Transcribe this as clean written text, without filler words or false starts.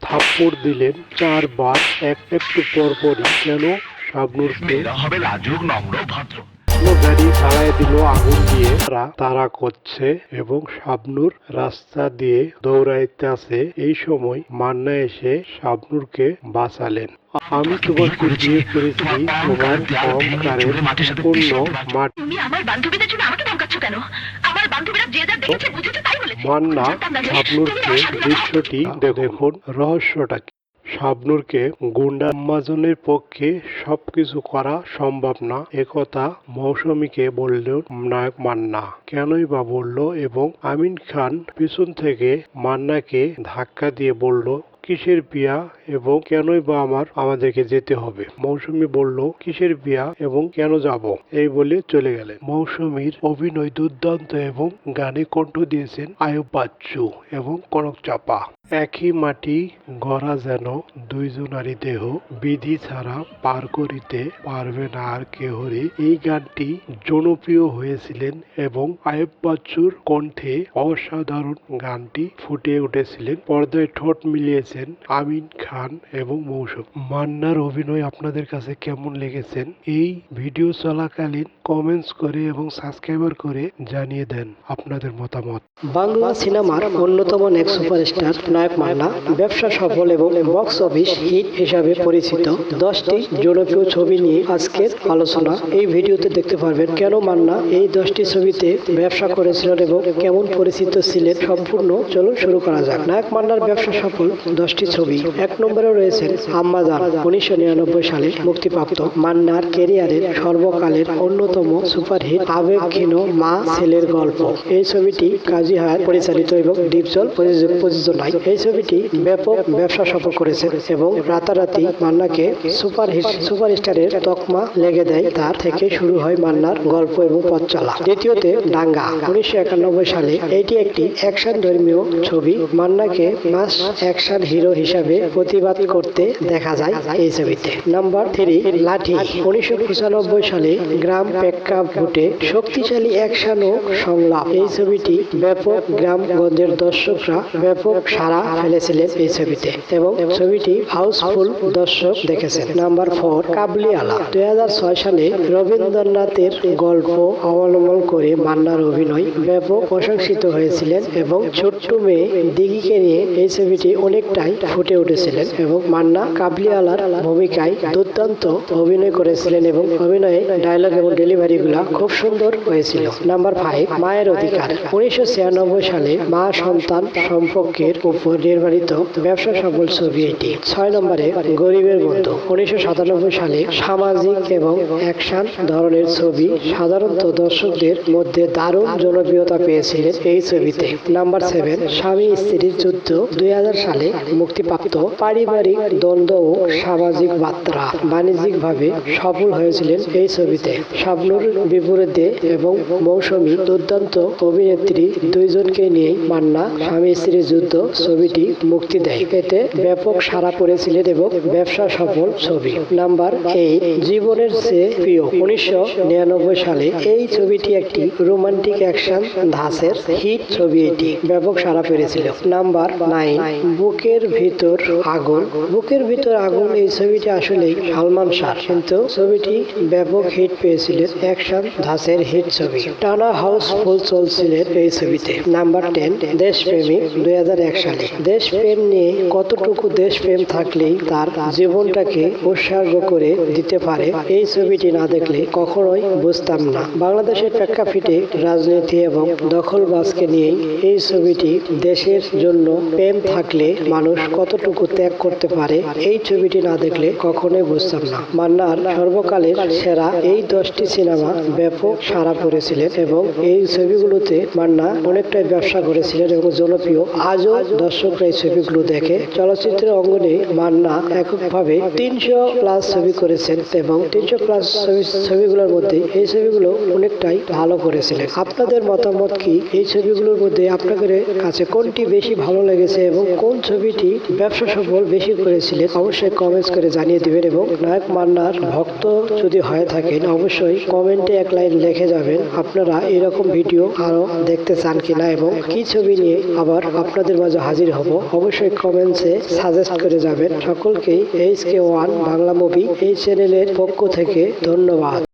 থাপ্পড় দিলেন 4 বার। একটু পরপরই যেন শাবনূরকে গাড়ি চালায় দিল আগুন দিয়ে। তারা করছে এবং শাবনূর রাস্তা দিয়ে দৌড়াইতে আছে। এই সময় মান্না এসে শাবনূরকে বাঁচালেন। আমি তোমাকে বিয়ে করেছি তোমার অহংকারের পূর্ণ মাটি। মান্না শাবনূরকে দৃশ্যটি দেখুন, রহস্যটা কি। শাবনূরকে গুন্ডা আমাজনের পক্ষে সবকিছু করা সম্ভব না একথা মৌসুমীকে বললেন নায়ক মান্না। কেনই বা বলল এবং আমিন খান পিছন থেকে মান্নাকে ধাক্কা দিয়ে বলল, কিসের বিয়া এবং কেনই বা আমাদেরকে যেতে হবে। মৌসুমী বলল, কিসের বিয়া এবং কেন যাব, এই বলে চলে গেলেন। মৌসুমীর অভিনয় দুর্দান্ত এবং গানে কণ্ঠ দিয়েছেন আয়ুব বাচ্চু এবং কনক চাপা। একই মাটি গড়া যেন দুইজনারই দেহ, বিধি ছাড়া পার করিতে পারবে না আর কেহরে। এই গানটি জনপ্রিয় হয়েছিলেন এবং আয়ুব বাচ্চুর কণ্ঠে অসাধারণ গানটি ফুটে উঠেছিলেন। পর্দায় ঠোঁট মিলিয়েছেন আমিন খান এবং মৌসুম। মান্নার অভিনয় আপনাদের কাছে কেমন লেগেছেন এই ভিডিও চলাকালীন কমেন্টস করে এবং সাবস্ক্রাইবার করে জানিয়ে দেন আপনাদের মতামত। বাংলা সিনেমার অন্যতম নেক্সট সুপারস্টার নায়ক মান্না ব্যবসা সফল এবং বক্স অফিস হিট হিসাবে পরিচিত 10টি জনপ্রিয় ছবি নিয়ে আজকের আলোচনা। এই ভিডিওতে দেখতে পারবেন কেন মান্না এই 10টি ছবিতে ব্যবসা করেছিলেন এবং কেমন পরিচিত ছিলেন। সম্পূর্ণ চলুন শুরু করা যাক। নায়ক মান্নার ব্যবসা সফল 10টি ছবি। 1 নম্বরে রয়েছেন আম্মাজান, 1999 সালে মুক্তিপ্রাপ্ত মান্নার ক্যারিয়ারের সর্বকালের অন্যতম সুপারহিট আবেগঘন মা ছেলের গল্প। এই ছবিটি কাজী হায়াত পরিচালিত এবং ডিপজল প্রযোজনায়। এই ছবিটি ব্যাপক ব্যবসা সফল করেছে এবং রাতারাতি মান্নাকে সুপারস্টারের তকমা লেগে দেয়। তার থেকে শুরু হয় মান্নার গল্প এবং পথ চলা। দ্বিতীয়তে ডাঙ্গা, 1991 সালে। এটি একটি অ্যাকশন ধর্মীয় ছবি। মান্নাকে মাস অ্যাকশন হিরো হিসাবে প্রতিবাদ করতে দেখা যায় এই ছবিতে। নাম্বার 3, লাঠি, 1995 সালে। গ্রাম প্রেক্ষাপটে শক্তিশালী অ্যাকশন ও সংলাপ। এই ছবিটি ব্যাপক গ্রামগঞ্জের দর্শকরা ব্যাপক সাড়া ফেলেছিলেন এই ছবিতে এবং ছবিটি হাউসফুল দর্শক দেখেছেন। নাম্বার 4, কাবুলিওয়ালা, 2006 সালে। রবীন্দ্রনাথের গল্প অবলম্বন করে মান্নার অভিনয় ব্যাপক প্রশংসিত হয়েছিলেন এবং ছোট্ট মেয়ে দিঘিকে নিয়ে এই ছবিটি অনেকটাই ফুটে উঠেছিলেন এবং মান্না কাবুলিওয়ালার ভূমিকায় দুর্দান্ত অভিনয় করেছিলেন এবং অভিনয়ে ডায়লগ এবং ডেলিভারিগুলা খুব সুন্দর হয়েছিল। নাম্বার 5, মায়ের অধিকার, 1996 সালে। মা সন্তান সম্পর্কের উপর নির্ধারিত ব্যবসা সফল ছবি এটি। 6 নম্বরে গরিবের বন্ধু, 1997 সালে। সামাজিক এবং অ্যাকশন ধরনের ছবি সাধারণত দর্শকদের মধ্যে দারুণ জনপ্রিয়তা পেয়েছিলেন এই ছবিতে। নাম্বার 7, স্বামী স্ত্রীর যুদ্ধ, 2000 সালে মুক্তিপ্রাপ্ত। পারিবারিক দ্বন্দ্ব ও সামাজিক বার্তা বাণিজ্যিকভাবে সফল হয়েছিলেন এই ছবিতে। শাবনূর বিপরীতে এবং মৌসুমী দুর্দান্ত অভিনেত্রী দুইজনকে নিয়ে মান্না স্বামী স্ত্রীর যুদ্ধ ছবিটি মুক্তি দেয়। এতে ব্যাপক সাড়া পড়েছিলেন এবং ব্যবসা সফল ছবি। নাম্বার 8, জীবনের চেয়ে প্রিয়, 1999 সালে। এই ছবিটি একটি রোমান্টিক অ্যাকশন ধাঁচের হিট ছবি। এটি ব্যাপক সাড়া পেয়েছিল। নাম্বার 9, বুকের ভিতর আগুন। বুকের ভিতর আগুন এই ছবিটি আসলে সালমান শাহ, কিন্তু ছবিটি ব্যাপক হিট পেয়েছিল। অ্যাকশন ধাঁচের হিট ছবি। টানা হাউসফুল চলছিলেন এই ছবিতে। নাম্বার 10, দেশপ্রেমিক, 2001 সালে। দেশপ্রেম নিয়ে কতটুকু দেশপ্রেম থাকলেই তার জীবনটাকে উৎসর্গ করে দিতে পারে এই ছবিটি না দেখলে কখনোই বুঝতাম না। বাংলাদেশের প্রেক্ষাপটে রাজনীতি এবং দখলবাজকে নিয়েই এই ছবিটি। দেশের জন্য প্রেম থাকলে মানুষ কতটুকু ত্যাগ করতে পারে এই ছবিটি না দেখলে কখনোই বুঝতাম না। মান্নার সর্বকালের সেরা এই 10টি সিনেমা ব্যাপক সাড়া পড়েছিলেন এবং এই ছবিগুলোতে মান্না অনেকটাই ব্যবসা করেছিলেন এবং জনপ্রিয়। আজও দর্শকরা এই ছবিগুলো দেখে। চলচ্চিত্রের অঙ্গনে মান্না এককভাবে 300+ ছবি করেছেন এবং 300+ ছবিগুলোর মধ্যে এই ছবিগুলো অনেকটাই ভালো করেছিলেন। আপনাদের মতামত কি? এই ছবিগুলোর মধ্যে আপনাদের কাছে কোনটি বেশি ভালো লেগেছে এবং কোন ছবিটি ব্যবসা সফল বেশি করেছিলেন অবশ্যই কমেন্টস করে জানিয়ে দিবেন এবং নায়ক মান্নার ভক্ত যদি হয়ে থাকেন অবশ্যই কমেন্টে 1 লাইন লিখে যাবেন আপনারা এরকম ভিডিও আরো দেখতে চান কিনা এবং কি ছবি নিয়ে আবার আপনাদের মাঝে হাজির হাজির হব। অবশ্যই কমেন্টসে সাজেস্ট করে যাবেন। সকলকেই HK1 বাংলা মুভি এই চ্যানেলের পক্ষ থেকে ধন্যবাদ।